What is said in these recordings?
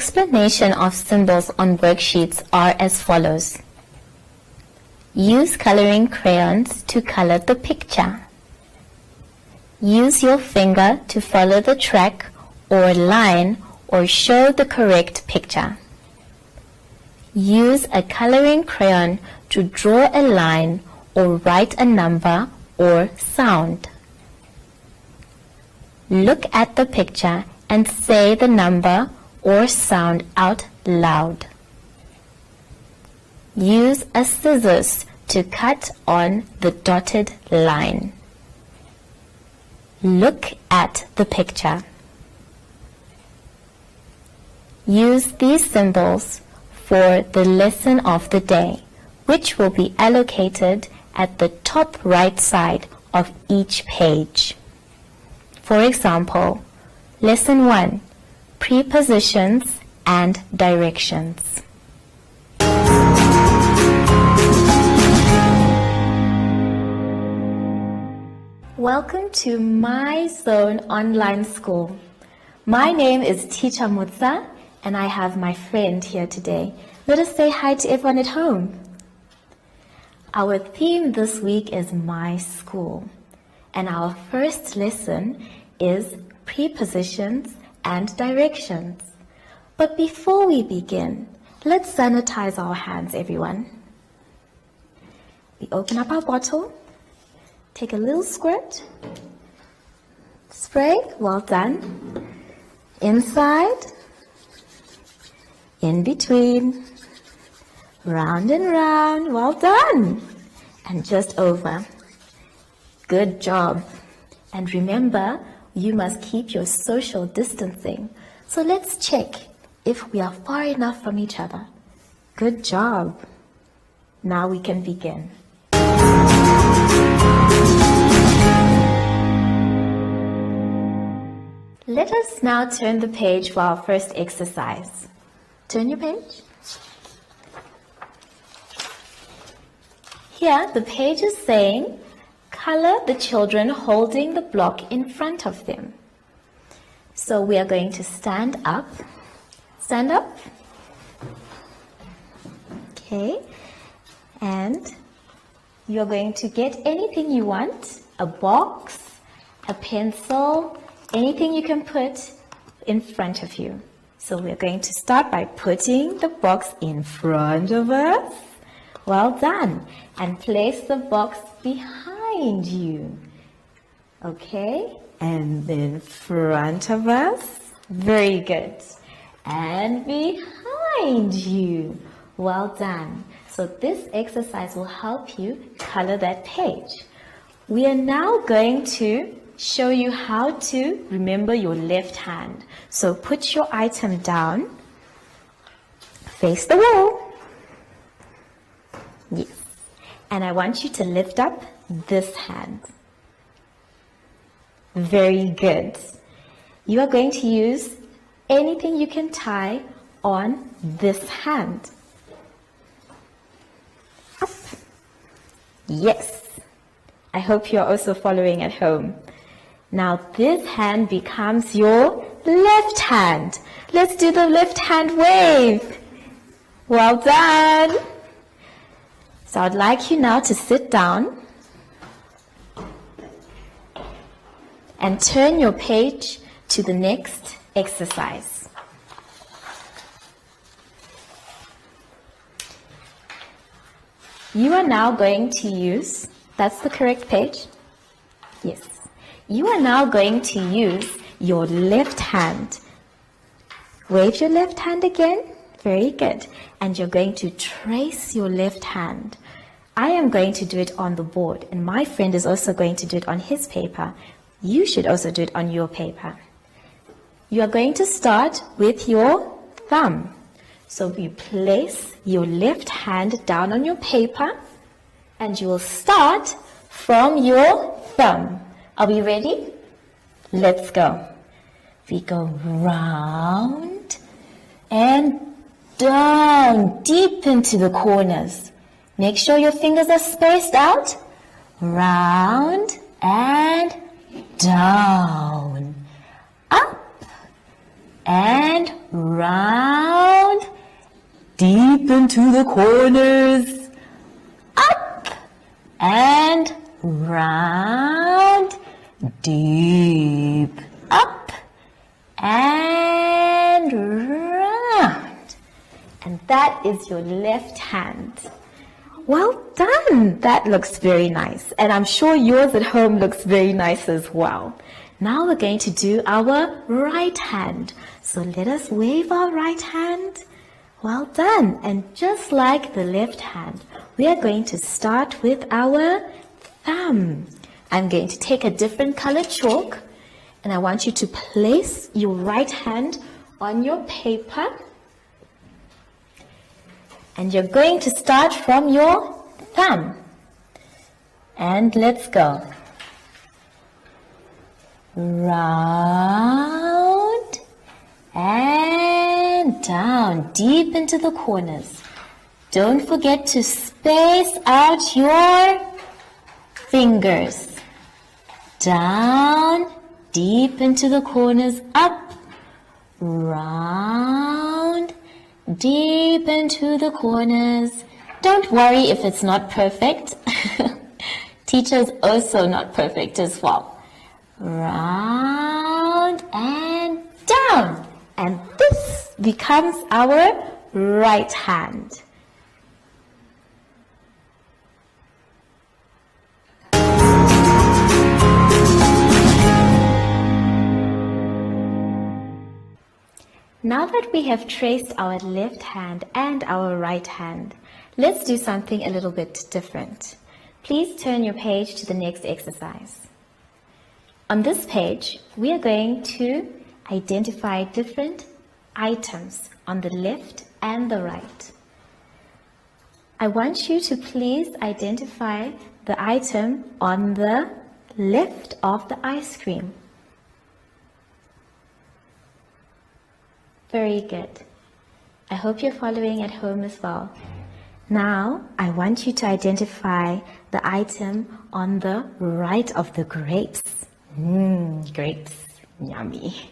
explanation of symbols on worksheets are as follows. Use coloring crayons to color the picture. Use your finger to follow the track or line or show the correct picture. Use a coloring crayon to draw a line or write a number or sound. Look at the picture and say the number or sound out loud. Use a scissors to cut on the dotted line. Look at the picture. Use these symbols for the lesson of the day, which will be allocated at the top right side of each page. For example, Lesson 1, Prepositions and Directions. Welcome to My Zone Online School. My name is Teacher Mutsa and I have my friend here today. Let us say hi to everyone at home. Our theme this week is My School, and our first lesson is Prepositions and Directions. But before we begin, let's sanitize our hands, everyone. We open up our bottle, take a little squirt, spray, well done, inside, in between, round and round, well done, and just over. Good job. And remember, you must keep your social distancing. So let's check if we are far enough from each other. Good job. Now we can begin. Let us now turn the page for our first exercise. Turn your page. Here, the page is saying, color the children holding the block in front of them. So we are going to stand up. Stand up. Okay. And you're going to get anything you want, a box, a pencil, anything you can put in front of you. So we're going to start by putting the box in front of us. Well done. And place the box behind you. Okay. And then front of us. Very good. And behind you. Well done. So this exercise will help you color that page. We are now going to show you how to remember your left hand. So put your item down, face the wall. Yes. And I want you to lift up this hand. Very good. You are going to use anything you can tie on this hand. Up. Yes. I hope you're also following at home. Now this hand becomes your left hand. Let's do the left hand wave. Well done. So I'd like you now to sit down and turn your page to the next exercise. You are now going to use, that's the correct page? Yes. You are now going to use your left hand. Wave your left hand again. Very good. And you're going to trace your left hand. I am going to do it on the board, and my friend is also going to do it on his paper. You should also do it on your paper. You are going to start with your thumb. So you place your left hand down on your paper, and you will start from your thumb. Are we ready? Let's go. We go round and down, deep into the corners. Make sure your fingers are spaced out. Round and down. Up and round deep into the corners, up and round, deep, up and round. And that is your left hand. Well done! That looks very nice. And I'm sure yours at home looks very nice as well. Now we're going to do our right hand. So let us wave our right hand. Well done. And just like the left hand, we are going to start with our thumb. I'm going to take a different colored chalk, and I want you to place your right hand on your paper. And you're going to start from your thumb. And let's go. Round and down, deep into the corners. Don't forget to space out your fingers. Down, deep into the corners, up, round, deep into the corners. Don't worry if it's not perfect. Teacher's also not perfect as well. Round and down. And this becomes our right hand. Now that we have traced our left hand and our right hand, let's do something a little bit different. Please turn your page to the next exercise. On this page, we are going to identify different items on the left and the right. I want you to please identify the item on the left of the ice cream. Very good. I hope you're following at home as well. Now, I want you to identify the item on the right of the grapes. Grapes, yummy.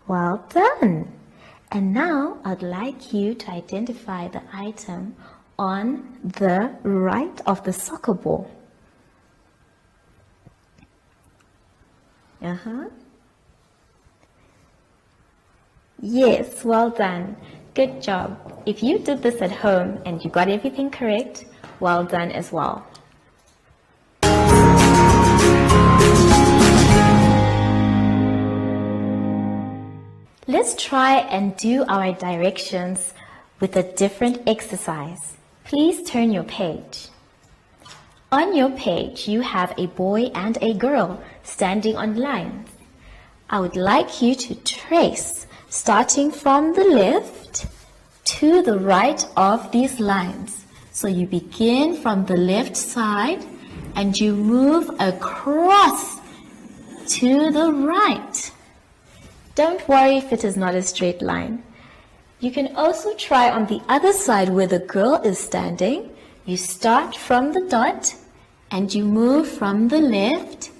Well done. And now, I'd like you to identify the item on the right of the soccer ball. Yes, well done. Good job. If you did this at home and you got everything correct, well done as well. Let's try and do our directions with a different exercise. Please turn your page. On your page, you have a boy and a girl standing on lines. I would like you to trace starting from the left to the right of these lines. So you begin from the left side and you move across to the right. Don't worry if it is not a straight line. You can also try on the other side where the girl is standing. You start from the dot and you move from the left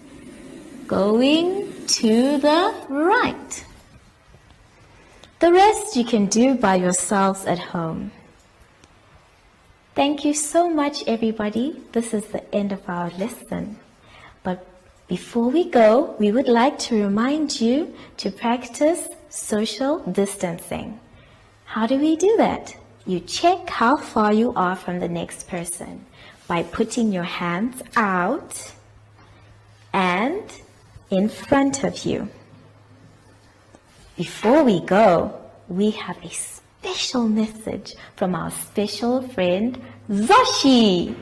going to the right. The rest you can do by yourselves at home. Thank you so much, everybody. This is the end of our lesson. But before we go, we would like to remind you to practice social distancing. How do we do that? You check how far you are from the next person by putting your hands out and in front of you. Before we go, we have a special message from our special friend, Zoshi.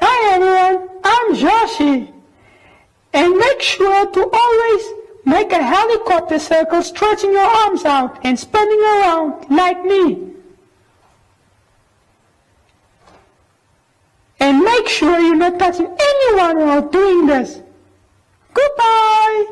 Hi everyone, I'm Joshi. And make sure to always make a helicopter circle, stretching your arms out and spinning around like me. And make sure you're not touching anyone while doing this. Goodbye!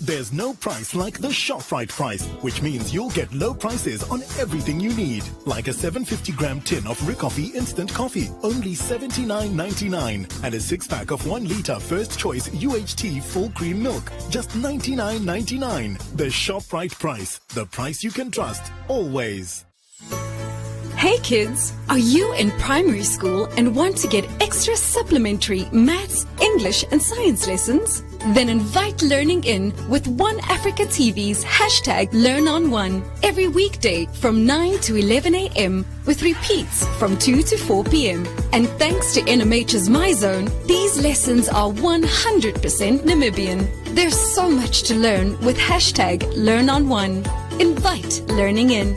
There's no price like the ShopRite price, which means you'll get low prices on everything you need. Like a 750-gram tin of Ricoffee instant coffee, only $79.99. And a 6-pack of 1-liter First Choice UHT full cream milk, just $99.99. The ShopRite price, the price you can trust, always. Hey kids, are you in primary school and want to get extra supplementary maths, English and science lessons? Then invite learning in with One Africa TV's #LearnOn1 every weekday from 9 to 11 a.m. with repeats from 2 to 4 p.m. And thanks to NMH's MyZone, these lessons are 100% Namibian. There's so much to learn with #LearnOn1. Invite learning in.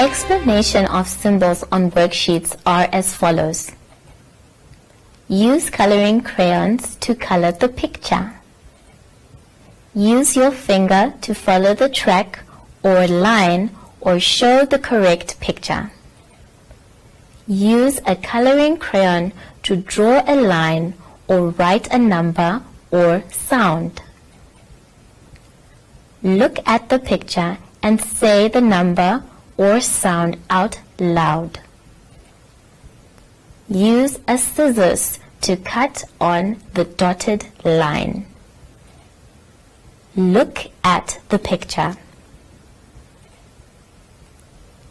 Explanation of symbols on worksheets are as follows. Use coloring crayons to color the picture. Use your finger to follow the track or line or show the correct picture. Use a coloring crayon to draw a line or write a number or sound. Look at the picture and say the number or sound out loud. Use a scissors to cut on the dotted line. Look at the picture.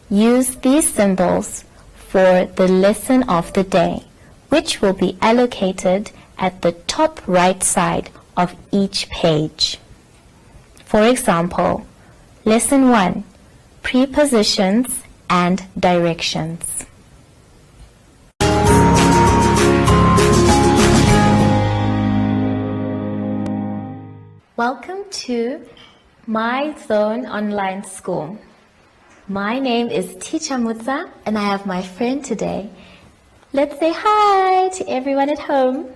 Use these symbols for the lesson of the day, which will be allocated at the top right side of each page. For example, Lesson 1, Prepositions and Directions. Welcome to My Zone Online School. My name is Teacher Mutsa and I have my friend today. Let's say hi to everyone at home.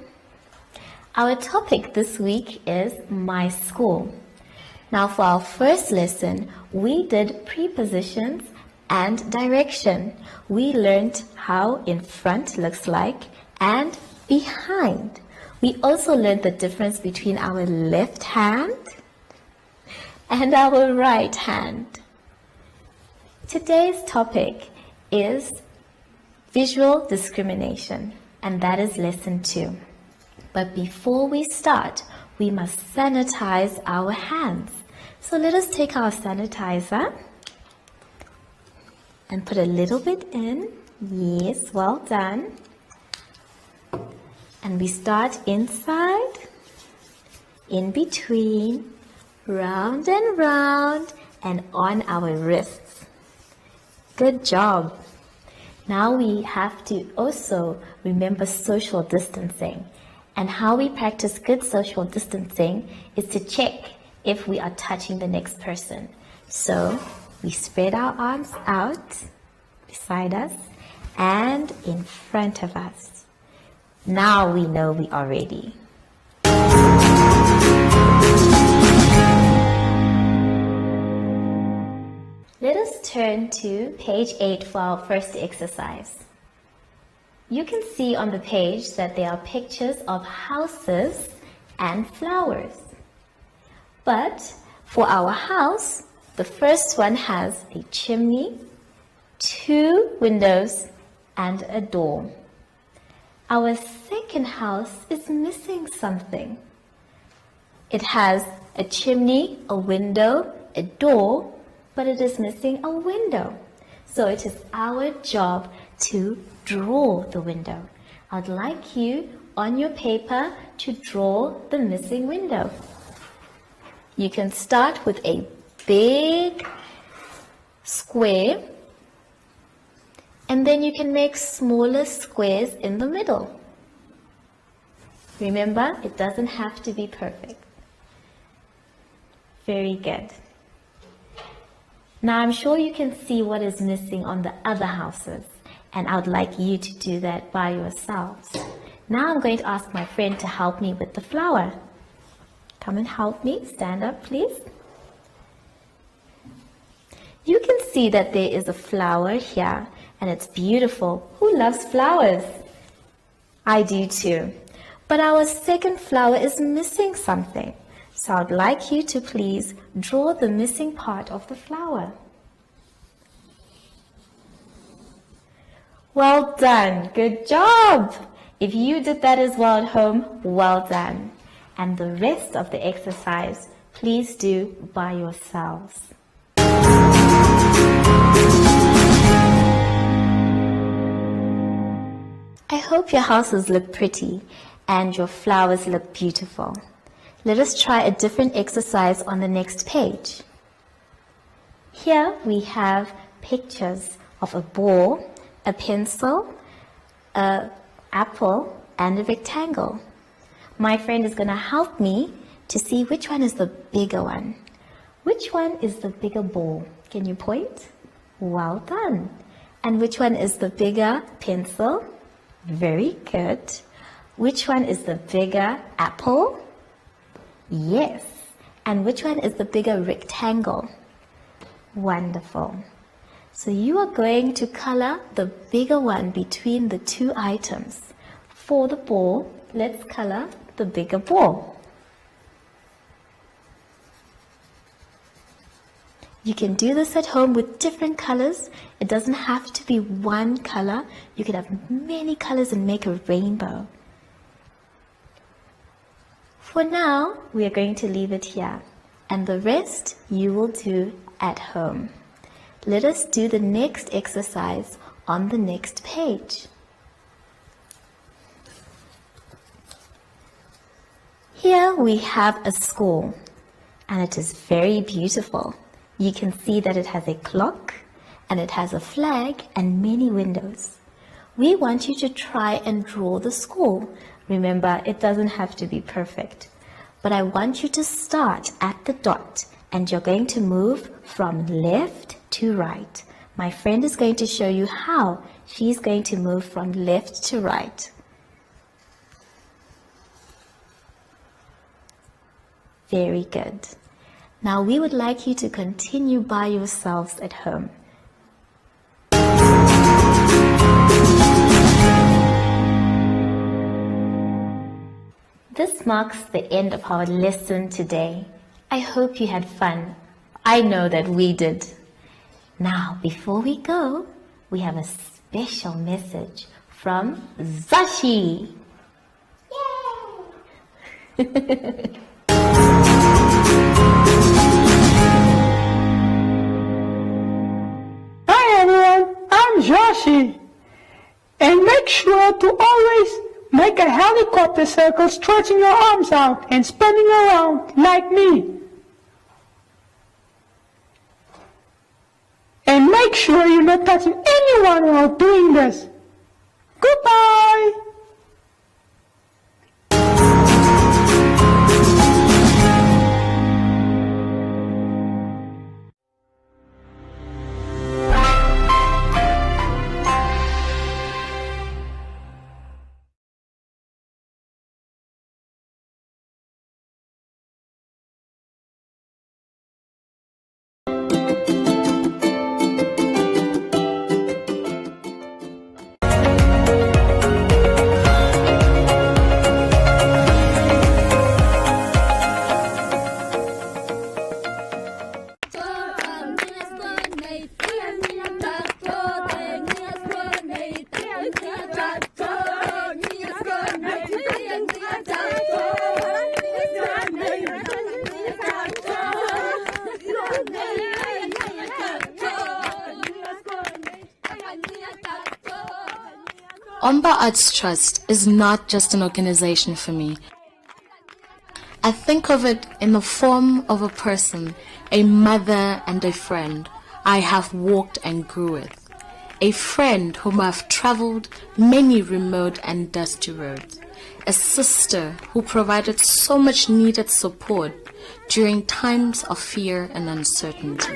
Our topic this week is My School. Now for our first lesson, we did prepositions and direction. We learned how in front looks like and behind. We also learned the difference between our left hand and our right hand. Today's topic is visual discrimination, and that is lesson 2. But before we start, we must sanitize our hands. So let us take our sanitizer and put a little bit in. Yes, well done. And we start inside, in between, round and on our wrists. Good job. Now we have to also remember social distancing. And how we practice good social distancing is to check if we are touching the next person. So we spread our arms out beside us and in front of us. Now we know we are ready. Let us turn to page 8 for our first exercise. You can see on the page that there are pictures of houses and flowers. But for our house, the first one has a chimney, 2 windows, and a door. Our second house is missing something. It has a chimney, a window, a door, but it is missing a window. So it is our job to draw the window. I'd like you on your paper to draw the missing window. You can start with a big square and then you can make smaller squares in the middle. Remember, it doesn't have to be perfect. Very good. Now I'm sure you can see what is missing on the other houses, and I would like you to do that by yourselves. Now I'm going to ask my friend to help me with the flower. Come and help me. Stand up, please. You can see that there is a flower here, and it's beautiful. Who loves flowers? I do too. But our second flower is missing something. So I'd like you to please draw the missing part of the flower. Well done. Good job. If you did that as well at home, well done. And the rest of the exercise, please do by yourselves. I hope your houses look pretty and your flowers look beautiful. Let us try a different exercise on the next page. Here we have pictures of a ball, a pencil, an apple, and a rectangle. My friend is going to help me to see which one is the bigger one. Which one is the bigger ball? Can you point? Well done. And which one is the bigger pencil? Very good. Which one is the bigger apple? Yes. And which one is the bigger rectangle? Wonderful. So you are going to color the bigger one between the two items. For the ball, let's color the bigger ball. You can do this at home with different colors. It doesn't have to be one color. You can have many colors and make a rainbow. For now, we are going to leave it here, and the rest you will do at home. Let us do the next exercise on the next page. Here we have a school, and it is very beautiful. You can see that it has a clock, and it has a flag and many windows. We want you to try and draw the school. Remember, it doesn't have to be perfect, but I want you to start at the dot, and you're going to move from left to right. My friend is going to show you how. She's going to move from left to right. Very good. Now we would like you to continue by yourselves at home. This marks the end of our lesson today. I hope you had fun. I know that we did. Now, before we go, we have a special message from Zashi. Yay! Hi everyone, I'm Joshi. And make sure to always make a helicopter circle stretching your arms out and spinning around like me. And make sure you're not touching anyone while doing this. Goodbye! Omba Arts Trust is not just an organization for me. I think of it in the form of a person, a mother and a friend I have walked and grew with. A friend whom I've traveled many remote and dusty roads. A sister who provided so much needed support during times of fear and uncertainty.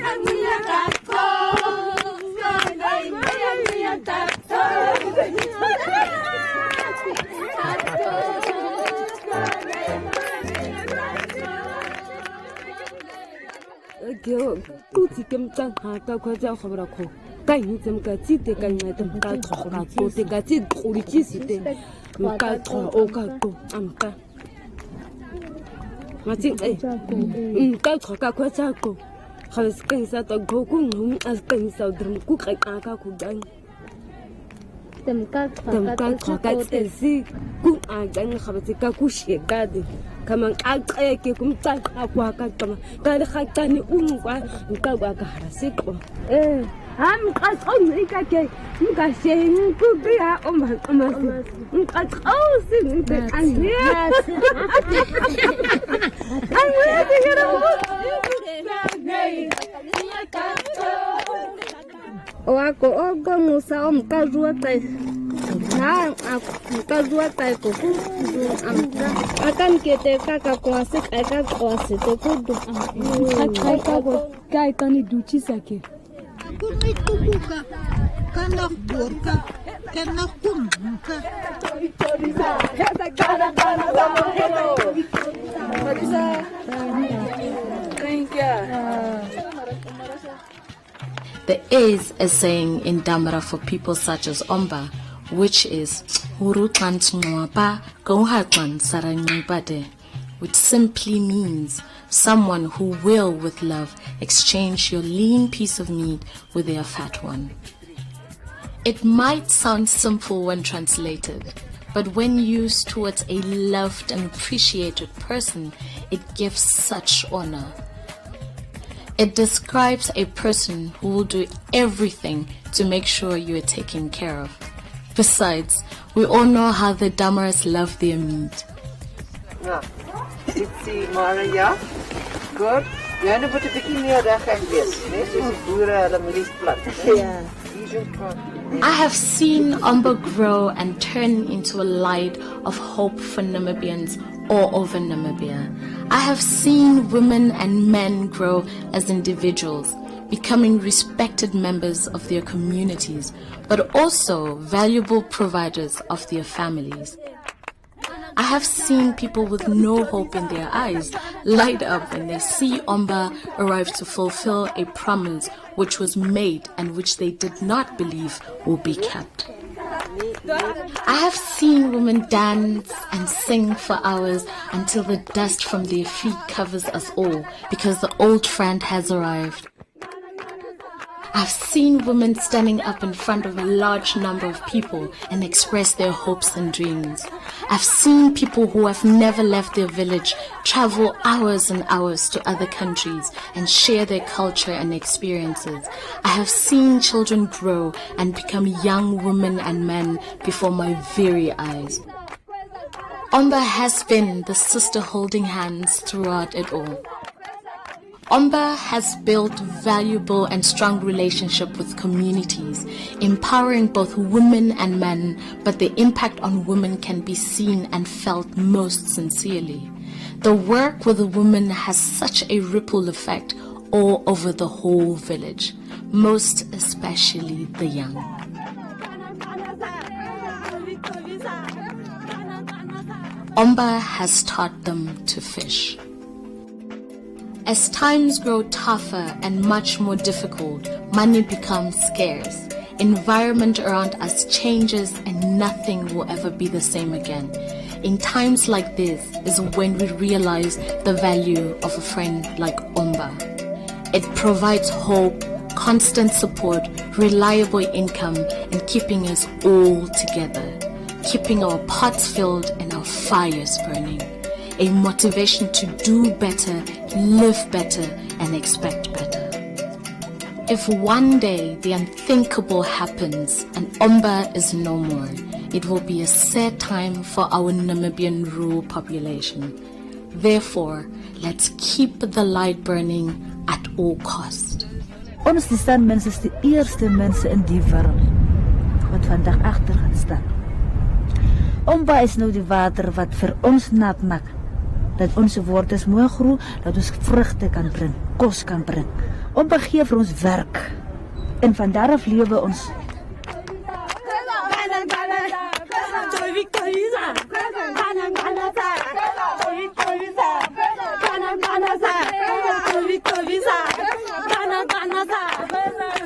There is a saying in Damara for people such as Omba, which is which simply means someone who will, with love, exchange your lean piece of meat with their fat one. It might sound simple when translated, but when used towards a loved and appreciated person, it gives such honor. It describes a person who will do everything to make sure you are taken care of. Besides, we all know how the Damaras love their meat. Ja, dit sê maar ja. Goed. Jy nou moet 'n bietjie meer reg wees, né? Soos die boere hulle mielies plant. Ja. I have seen Omba grow and turn into a light of hope for Namibians all over Namibia. I have seen women and men grow as individuals, becoming respected members of their communities, but also valuable providers of their families. I have seen people with no hope in their eyes light up when they see Omba arrive to fulfill a promise which was made and which they did not believe will be kept. I have seen women dance and sing for hours until the dust from their feet covers us all because the old friend has arrived. I've seen women standing up in front of a large number of people and express their hopes and dreams. I've seen people who have never left their village travel hours and hours to other countries and share their culture and experiences. I have seen children grow and become young women and men before my very eyes. Omba has been the sister holding hands throughout it all. Omba has built valuable and strong relationship with communities, empowering both women and men, but the impact on women can be seen and felt most sincerely. The work with the women has such a ripple effect all over the whole village, most especially the young. Omba has taught them to fish. As times grow tougher and much more difficult, money becomes scarce. Environment around us changes and nothing will ever be the same again. In times like this is when we realize the value of a friend like Omba. It provides hope, constant support, reliable income, and keeping us all together, keeping our pots filled and our fires burning. A motivation to do better, live better, and expect better. If one day the unthinkable happens and Omba is no more, it will be a sad time for our Namibian rural population. Therefore, let's keep the light burning at all cost. Ons die Sanmense is die eerste mense in die wêreld wat vandag agter gaan staan. Omba is nou die water wat vir ons nat maak dat ons wortels mooi groei, dat ons vrugte kan bring, kos kan bring. Omba gee vir ons werk. En van daar af lewe ons.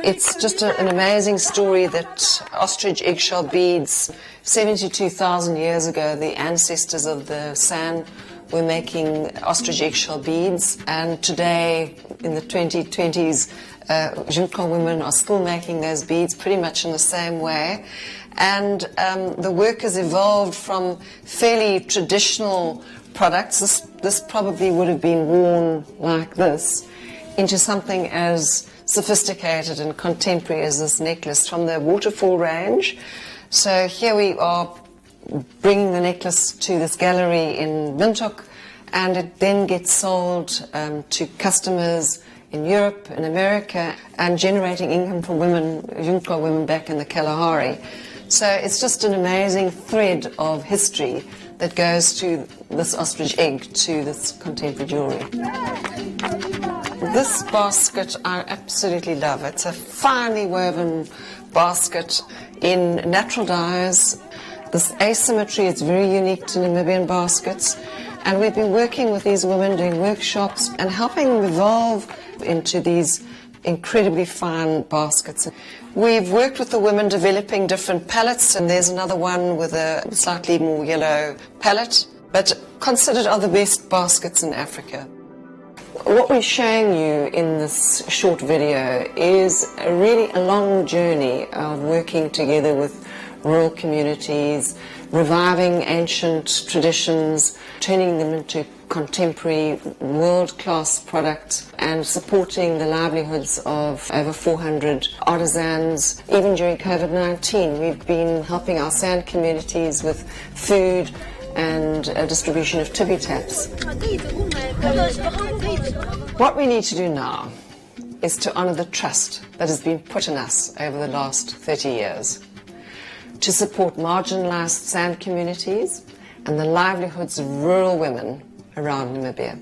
It's just an amazing story that ostrich eggshell beads, 72,000 years ago, the ancestors of the San were making ostrich eggshell beads, and today in the 2020s, Junko women are still making those beads pretty much in the same way. And the work has evolved from fairly traditional products. This probably would have been worn like this, into something as sophisticated and contemporary as this necklace from the waterfall range. So here we are bringing the necklace to this gallery in Windhoek, and it then gets sold to customers in Europe and America, and generating income for women, Junko women back in the Kalahari. So it's just an amazing thread of history that goes to this ostrich egg, to this contemporary jewellery. This basket I absolutely love. It's a finely woven basket in natural dyes. This asymmetry is very unique to Namibian baskets, and we've been working with these women, doing workshops and helping them evolve into these incredibly fine baskets. We've worked with the women developing different palettes, and there's another one with a slightly more yellow palette, but considered are the best baskets in Africa. What we're showing you in this short video is really a long journey of working together with rural communities, reviving ancient traditions, turning them into contemporary world-class products, and supporting the livelihoods of over 400 artisans. Even during COVID-19, we've been helping our sand communities with food and distribution of tippy taps. What we need to do now is to honour the trust that has been put in us over the last 30 years, to support marginalised sand communities and the livelihoods of rural women around Namibia.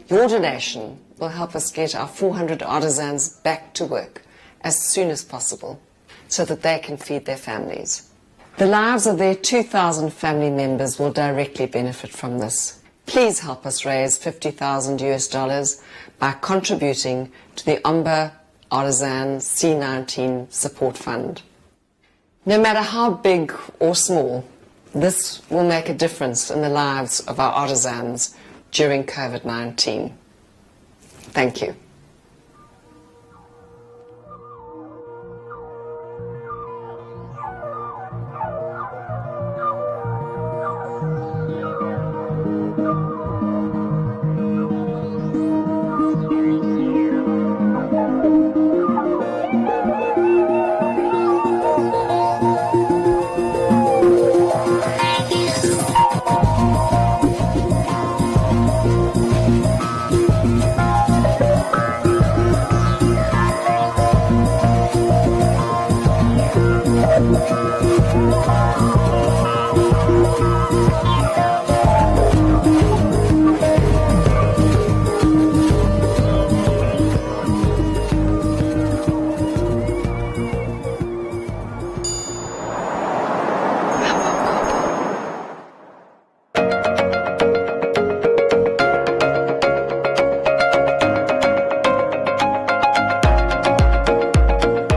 Your donation will help us get our 400 artisans back to work as soon as possible so that they can feed their families. The lives of their 2,000 family members will directly benefit from this. Please help us raise $50,000 by contributing to the Omba Artisan C19 Support Fund. No matter how big or small, this will make a difference in the lives of our artisans during COVID-19. Thank you.